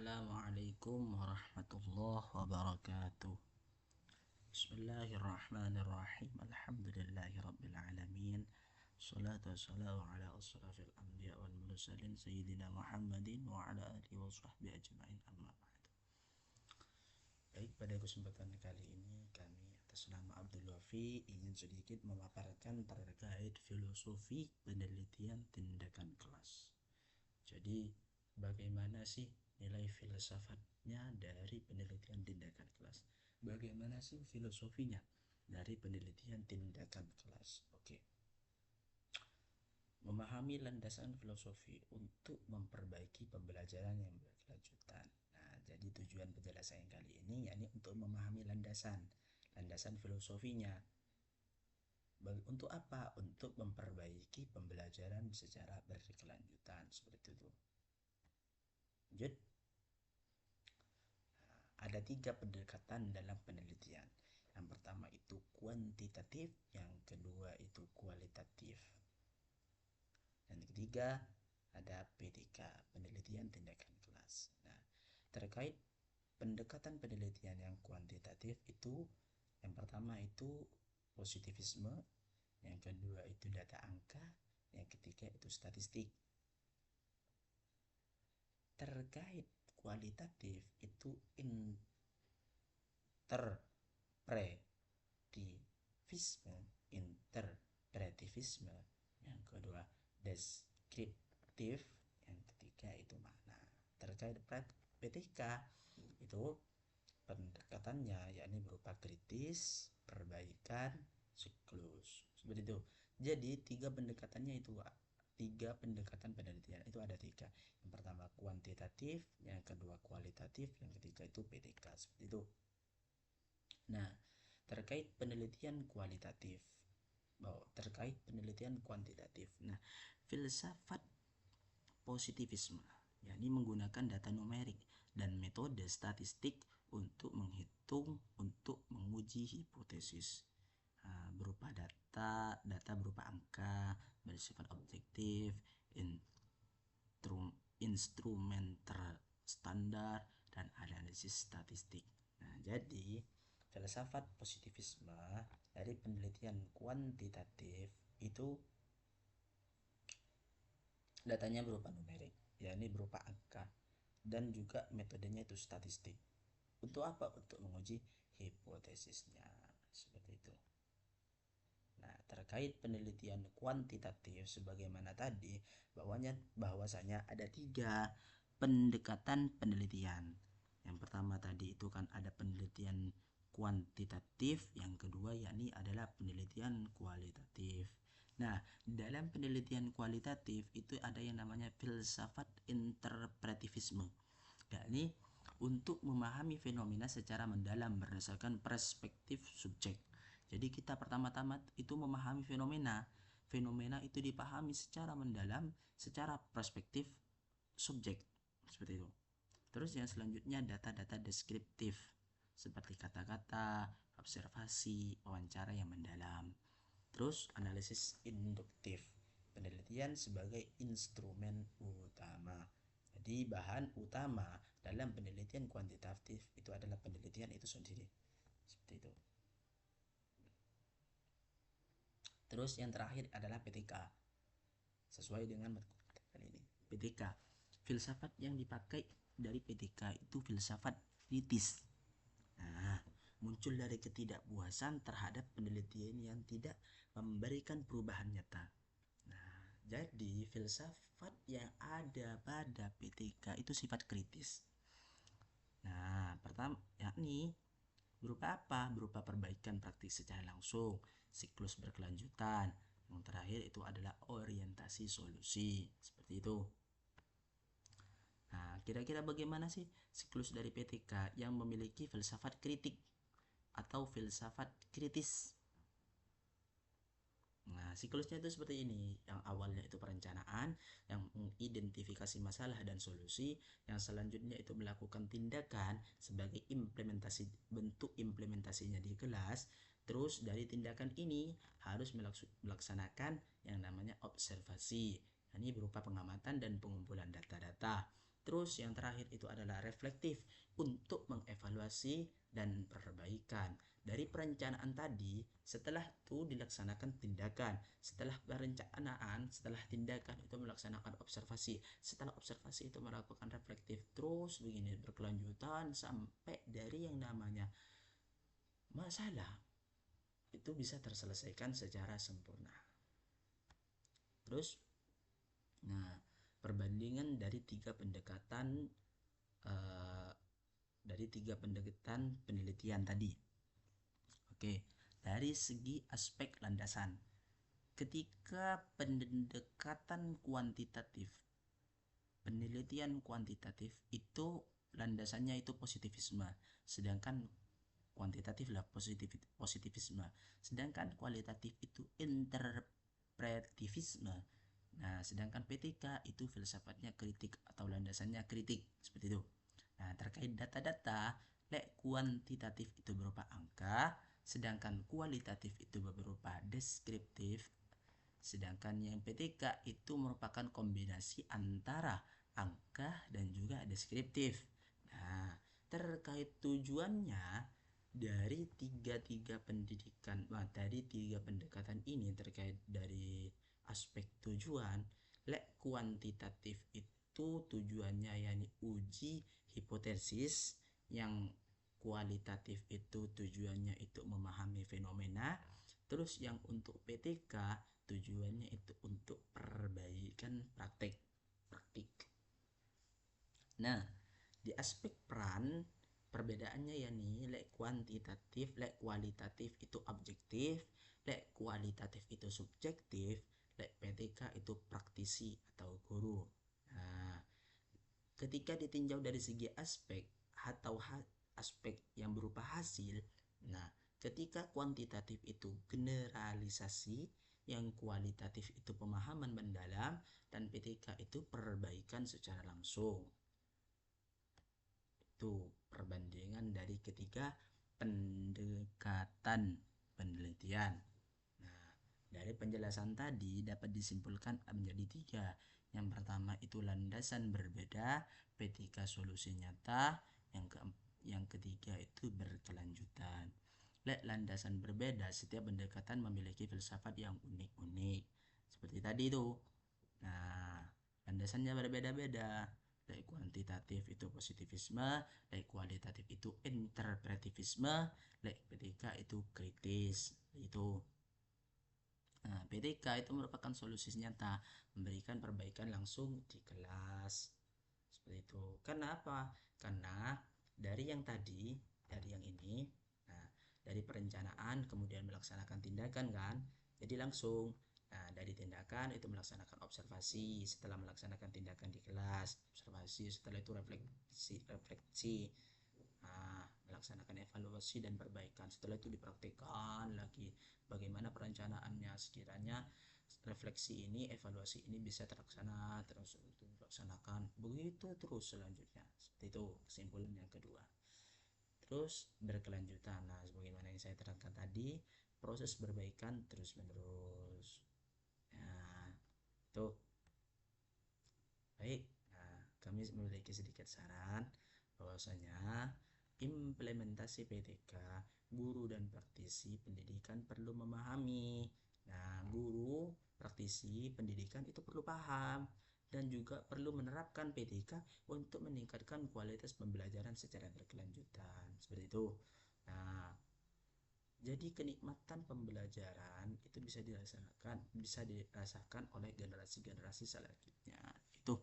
Assalamualaikum warahmatullahi wabarakatuh. Bismillahirrahmanirrahim. Alhamdulillahirabbil alamin. Salatu wassalamu ala asrafil anbiya wal mursalin sayyidina Muhammadin wa ala alihi wa sahbihi ajma'in, amma ba'd. Baik, pada kesempatan kali ini kami atas nama Abdul Wafi ingin sedikit memaparkan terkait filosofi penelitian tindakan kelas. Jadi bagaimana sih nilai filsafatnya dari penelitian tindakan kelas? Bagaimana sih filosofinya dari penelitian tindakan kelas? Oke. Memahami landasan filosofi untuk memperbaiki pembelajaran yang berkelanjutan. Nah, jadi tujuan penjelasan yang kali ini yakni untuk memahami landasan filosofinya. Untuk apa? Untuk memperbaiki pembelajaran secara berkelanjutan, seperti itu. Lanjut. Ada 3 pendekatan dalam penelitian. Yang pertama itu kuantitatif, yang kedua itu kualitatif, dan yang ketiga ada PTK, penelitian tindakan kelas. Nah, terkait pendekatan penelitian yang kuantitatif itu, yang pertama itu positivisme, yang kedua itu data angka, yang ketiga itu statistik. Terkait kualitatif itu interpretivisme, yang kedua deskriptif, yang ketiga itu makna. Terkait PTK itu pendekatannya yakni berupa kritis, perbaikan, siklus, seperti itu. Jadi 3 pendekatannya itu, 3 pendekatan penelitian itu ada 3. Yang pertama kuantitatif, yang kedua kualitatif, yang ketiga itu PTK, seperti itu. Nah, terkait penelitian kualitatif, terkait penelitian kuantitatif. Nah, filsafat positivisme yakni menggunakan data numerik dan metode statistik untuk menghitung, untuk menguji hipotesis. Berupa data berupa angka, bersifat objektif, instrumen standar, dan analisis statistik. Nah, jadi filsafat positivisme dari penelitian kuantitatif itu datanya berupa numerik, yakni berupa angka, dan juga metodenya itu statistik. Untuk apa? Untuk menguji hipotesisnya, seperti itu. Nah, terkait penelitian kuantitatif sebagaimana tadi, bahwasanya ada 3 pendekatan penelitian. Yang pertama tadi itu kan ada penelitian kuantitatif, yang kedua yakni adalah penelitian kualitatif. Nah, dalam penelitian kualitatif itu ada yang namanya filsafat interpretivisme, yakni untuk memahami fenomena secara mendalam berdasarkan perspektif subjek. Jadi kita pertama-tama itu memahami fenomena itu dipahami secara mendalam, secara perspektif subjek, seperti itu. Terus yang selanjutnya data-data deskriptif seperti kata-kata, observasi, wawancara yang mendalam. Terus analisis induktif, penelitian sebagai instrumen utama. Jadi bahan utama dalam penelitian kuantitatif itu adalah penelitian itu sendiri, seperti itu. Terus yang terakhir adalah PTK. Sesuai dengan kali ini, PTK, filsafat yang dipakai dari PTK itu filsafat kritis. Nah, muncul dari ketidakpuasan terhadap penelitian yang tidak memberikan perubahan nyata. Nah, jadi filsafat yang ada pada PTK itu sifat kritis. Nah, pertama yakni berupa apa? Berupa perbaikan praktik secara langsung, siklus berkelanjutan. Yang terakhir itu adalah orientasi solusi, seperti itu. Nah, kira-kira bagaimana sih siklus dari PTK yang memiliki filsafat kritik atau filsafat kritis? Nah, siklusnya itu seperti ini. Yang awalnya itu perencanaan, yang mengidentifikasi masalah dan solusi, yang selanjutnya itu melakukan tindakan sebagai implementasi, bentuk implementasinya di kelas. Terus dari tindakan ini harus melaksanakan yang namanya observasi. Ini berupa pengamatan dan pengumpulan data-data. Terus yang terakhir itu adalah reflektif, untuk mengevaluasi dan perbaikan. Dari perencanaan tadi, setelah itu dilaksanakan tindakan. Setelah perencanaan, setelah tindakan itu melaksanakan observasi. Setelah observasi itu melakukan reflektif. Terus begini berkelanjutan sampai dari yang namanya masalah itu bisa terselesaikan secara sempurna. Terus, nah, perbandingan dari tiga pendekatan penelitian tadi. Oke, dari segi aspek landasan, ketika pendekatan kuantitatif, penelitian kuantitatif itu landasannya itu positivisme, sedangkan kuantitatif lah positivisme, sedangkan kualitatif itu interpretivisme. Nah, sedangkan PTK itu filsafatnya kritik atau landasannya kritik, seperti itu. Nah, terkait data-data, kuantitatif itu berupa angka, sedangkan kualitatif itu berupa deskriptif, sedangkan yang PTK itu merupakan kombinasi antara angka dan juga deskriptif. Nah, terkait tujuannya dari tiga pendekatan ini, terkait dari aspek tujuan, kuantitatif itu tujuannya yakni uji hipotesis, yang kualitatif itu tujuannya itu memahami fenomena, terus yang untuk PTK tujuannya itu untuk perbaikan praktik. Nah, di aspek peran perbedaannya yakni kuantitatif, kualitatif itu objektif, kualitatif itu subjektif, PTK itu praktisi atau guru. Nah, ketika ditinjau dari segi aspek atau aspek yang berupa hasil, nah, ketika kuantitatif itu generalisasi, yang kualitatif itu pemahaman mendalam, dan PTK itu perbaikan secara langsung. Itu perbandingan dari ketiga pendekatan penelitian. Nah, dari penjelasan tadi dapat disimpulkan menjadi tiga. Yang pertama itu landasan berbeda, PTK solusi nyata. Yang ketiga itu berkelanjutan. Landasan berbeda, setiap pendekatan memiliki filsafat yang unik-unik. Seperti tadi itu. Nah, landasannya berbeda-beda. Kuantitatif itu positivisme, kualitatif itu interpretivisme, PTK itu kritis. Itu. Nah, PTK itu merupakan solusi nyata, memberikan perbaikan langsung di kelas. Seperti itu. Karena apa? Karena dari yang tadi, dari yang ini, nah, dari perencanaan kemudian melaksanakan tindakan kan, jadi langsung. Nah, dari tindakan itu melaksanakan observasi, setelah melaksanakan tindakan di kelas, observasi, setelah itu refleksi, nah, melaksanakan evaluasi dan perbaikan, setelah itu dipraktikkan lagi bagaimana perencanaannya, sekiranya refleksi ini, evaluasi ini bisa terlaksana, terus itu dilaksanakan, begitu terus selanjutnya. Seperti itu kesimpulan yang kedua. Terus berkelanjutan. Nah, sebagaimana yang saya terangkan tadi, proses perbaikan terus menerus. Nah, itu baik. Nah, kami memiliki sedikit saran bahwasanya implementasi PTK, guru dan praktisi pendidikan perlu memahami. Nah, guru, praktisi pendidikan itu perlu paham dan juga perlu menerapkan PTK untuk meningkatkan kualitas pembelajaran secara berkelanjutan. Seperti itu. Nah, jadi kenikmatan pembelajaran itu bisa dirasakan oleh generasi-generasi selanjutnya. Itu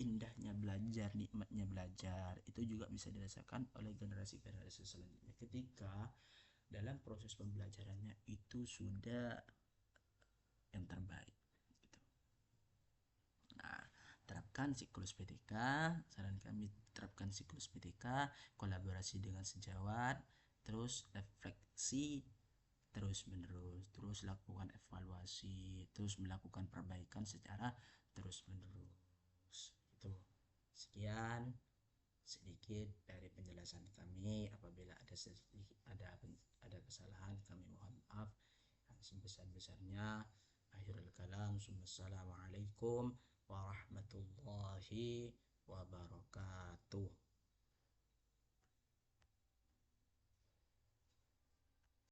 indahnya belajar, nikmatnya belajar itu juga bisa dirasakan oleh generasi-generasi selanjutnya ketika dalam proses pembelajarannya itu sudah yang terbaik gitu. Nah, terapkan siklus PTK, saran kami terapkan siklus PTK, kolaborasi dengan sejawat, terus refleksi terus menerus, terus lakukan evaluasi, terus melakukan perbaikan secara terus menerus. Itu sekian sedikit dari penjelasan kami. Apabila ada kesalahan, kami mohon maaf yang sebesar-besarnya. Akhirul kalam, assalamualaikum warahmatullahi wabarakatuh.